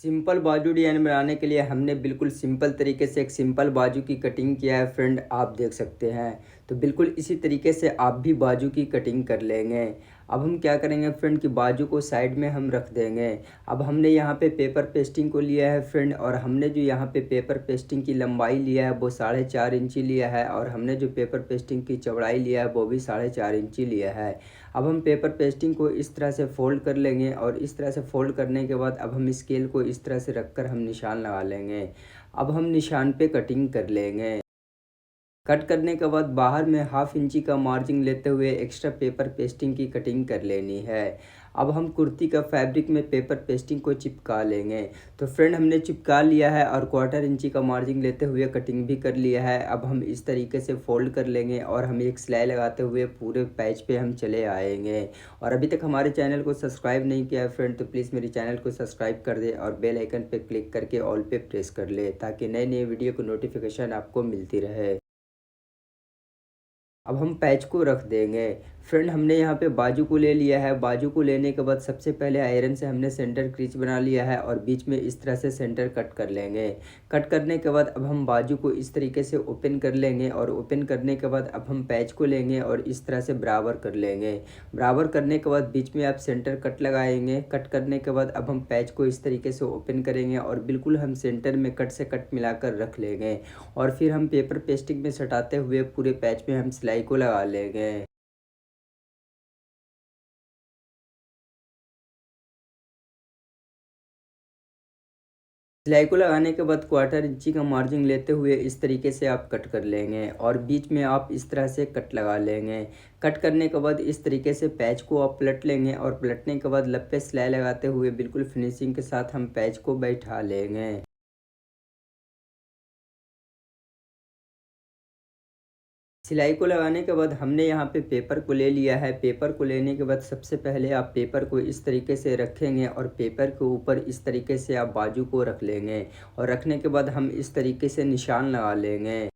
Simple बाजू design बनाने के लिए हमने बिल्कुल सिंपल तरीके से एक सिंपल बाजू की कटिंग किया है फ्रेंड, आप देख सकते हैं। तो बिल्कुल इसी तरीके से आप भी बाजू की कटिंग कर लेंगे। अब हम क्या करेंगे फ्रेंड कि बाजू को साइड में हम रख देंगे। अब हमने यहाँ पे पेपर पेस्टिंग को लिया है फ्रेंड, और हमने जो यहाँ पे पेपर पेस्टिंग की लंबाई लिया है वो 4.5 इंची लिया है, और हमने जो पेपर पेस्टिंग की चौड़ाई लिया है वो भी 4.5 इंची लिया है। अब हम पेपर पेस्टिंग को इस तरह से फ़ोल्ड कर लेंगे, और इस तरह से फ़ोल्ड करने के बाद अब हम स्केल को इस तरह से रखकर हम निशान लगा लेंगे। अब हम निशान पे कटिंग कर लेंगे। कट करने के बाद बाहर में 1/2 इंची का मार्जिन लेते हुए एक्स्ट्रा पेपर पेस्टिंग की कटिंग कर लेनी है। अब हम कुर्ती का फैब्रिक में पेपर पेस्टिंग को चिपका लेंगे। तो फ्रेंड हमने चिपका लिया है और 1/4 इंची का मार्जिन लेते हुए कटिंग भी कर लिया है। अब हम इस तरीके से फ़ोल्ड कर लेंगे और हम एक सिलाई लगाते हुए पूरे पैच पे हम चले आएंगे। और अभी तक हमारे चैनल को सब्सक्राइब नहीं किया है फ्रेंड, तो प्लीज़ मेरे चैनल को सब्सक्राइब कर दे और बेल आइकन पे क्लिक करके ऑल पे प्रेस कर ले, ताकि नए नए वीडियो की नोटिफिकेशन आपको मिलती रहे। अब हम पैच को रख देंगे। फ्रेंड हमने यहाँ पे बाजू को ले लिया है। बाजू को लेने के बाद सबसे पहले आयरन से हमने सेंटर क्रीच बना लिया है, और बीच में इस तरह से सेंटर कट कर लेंगे। कट करने के बाद अब हम बाजू को इस तरीके से ओपन कर लेंगे, और ओपन करने के बाद अब हम पैच को लेंगे और इस तरह से बराबर कर लेंगे। बराबर करने के बाद बीच में आप सेंटर कट लगाएंगे। कट करने के बाद अब हम पैच को इस तरीके से ओपन करेंगे, और बिल्कुल हम सेंटर में कट से कट मिलाकर रख लेंगे। और फिर हम पेपर पेस्टिंग में सटाते हुए पूरे पैच में हम सिलाई को लगा लेंगे। सिलाई को लगाने के बाद 1/4 इंची का मार्जिन लेते हुए इस तरीके से आप कट कर लेंगे, और बीच में आप इस तरह से कट लगा लेंगे। कट करने के बाद इस तरीके से पैच को आप पलट लेंगे, और पलटने के बाद लप पे सिलाई लगाते हुए बिल्कुल फिनिशिंग के साथ हम पैच को बैठा लेंगे। सिलाई को लगाने के बाद हमने यहाँ पे पेपर को ले लिया है। पेपर को लेने के बाद सबसे पहले आप पेपर को इस तरीके से रखेंगे, और पेपर के ऊपर इस तरीके से आप बाजू को रख लेंगे, और रखने के बाद हम इस तरीके से निशान लगा लेंगे।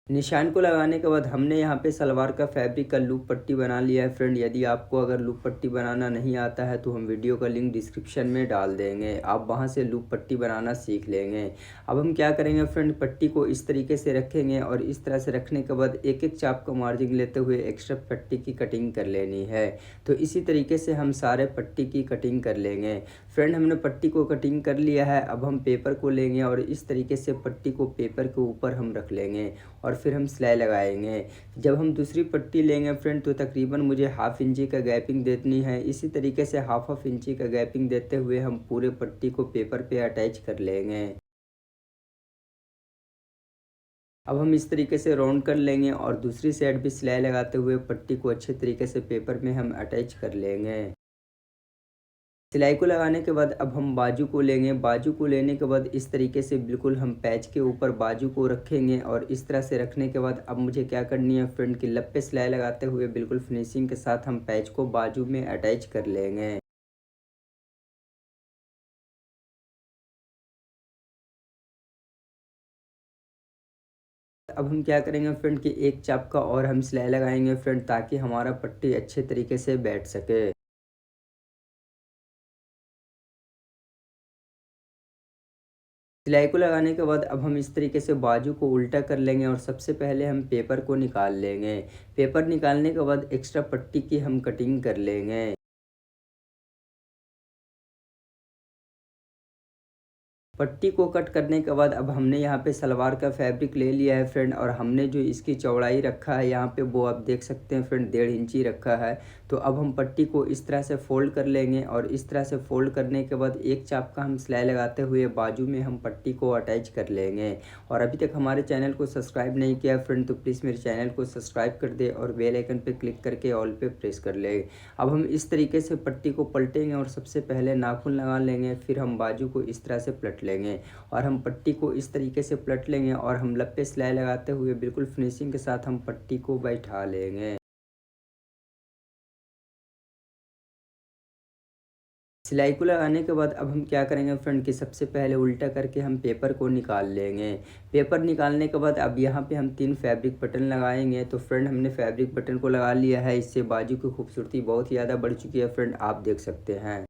निशान को लगाने के बाद हमने यहाँ पे सलवार का फैब्रिक का लूप पट्टी बना लिया है फ्रेंड। यदि आपको अगर लूप पट्टी बनाना नहीं आता है तो हम वीडियो का लिंक डिस्क्रिप्शन में डाल देंगे, आप वहाँ से लूप पट्टी बनाना सीख लेंगे। अब हम क्या करेंगे फ्रेंड, पट्टी को इस तरीके से रखेंगे, और इस तरह से रखने के बाद एक एक चाप का मार्जिन लेते हुए एक्स्ट्रा पट्टी की कटिंग कर लेनी है। तो इसी तरीके से हम सारे पट्टी की कटिंग कर लेंगे। फ्रेंड हमने पट्टी को कटिंग कर लिया है। अब हम पेपर को लेंगे, और इस तरीके से पट्टी को पेपर के ऊपर हम रख लेंगे, और फिर हम सिलाई लगाएंगे। जब हम दूसरी पट्टी लेंगे फ्रेंड, तो तकरीबन मुझे 1/2 इंची का गैपिंग देनी है। इसी तरीके से हाफ हाफ इंची का गैपिंग देते हुए हम पूरे पट्टी को पेपर पे अटैच कर लेंगे। अब हम इस तरीके से राउंड कर लेंगे, और दूसरी साइड भी सिलाई लगाते हुए पट्टी को अच्छे तरीके से पेपर में हम अटैच कर लेंगे। सिलाई को लगाने के बाद अब हम बाजू को लेंगे। बाजू को लेने के बाद इस तरीके से बिल्कुल हम पैच के ऊपर बाजू को रखेंगे, और इस तरह से रखने के बाद अब मुझे क्या करनी है फ्रेंड की लप पे सिलाई लगाते हुए बिल्कुल फिनिशिंग के साथ हम पैच को बाजू में अटैच कर लेंगे। अब हम क्या करेंगे फ्रेंड कि एक चाप का और हम सिलाई लगाएंगे फ्रेंड, ताकि हमारा पट्टी अच्छे तरीके से बैठ सके। सिलाई को लगाने के बाद अब हम इस तरीके से बाजू को उल्टा कर लेंगे, और सबसे पहले हम पेपर को निकाल लेंगे। पेपर निकालने के बाद एक्स्ट्रा पट्टी की हम कटिंग कर लेंगे। पट्टी को कट करने के बाद अब हमने यहाँ पे सलवार का फैब्रिक ले लिया है फ्रेंड, और हमने जो इसकी चौड़ाई रखा है यहाँ पे वो आप देख सकते हैं फ्रेंड 1.5 इंची रखा है। तो अब हम पट्टी को इस तरह से फ़ोल्ड कर लेंगे, और इस तरह से फ़ोल्ड करने के बाद एक चाप का हम सिलाई लगाते हुए बाजू में हम पट्टी को अटैच कर लेंगे। और अभी तक हमारे चैनल को सब्सक्राइब नहीं किया फ्रेंड, तो प्लीज़ मेरे चैनल को सब्सक्राइब कर दे और बेल आइकन पर क्लिक करके ऑल पे प्रेस कर ले। अब हम इस तरीके से पट्टी को पलटेंगे, और सबसे पहले नाखून लगा लेंगे, फिर हम बाजू को इस तरह से पलट लेंगे, और हम पट्टी को इस तरीके से पलट लेंगे, और हम लप सिलाई लगाते हुए बिल्कुल फिनिशिंग के साथ हम पट्टी को बैठा लेंगे। सिलाई को लगाने के बाद अब हम क्या करेंगे फ्रेंड कि सबसे पहले उल्टा करके हम पेपर को निकाल लेंगे। पेपर निकालने के बाद अब यहाँ पे हम 3 फैब्रिक बटन लगाएंगे। तो फ्रेंड हमने फैब्रिक बटन को लगा लिया है, इससे बाजू की खूबसूरती बहुत ही ज़्यादा बढ़ चुकी है फ्रेंड, आप देख सकते हैं।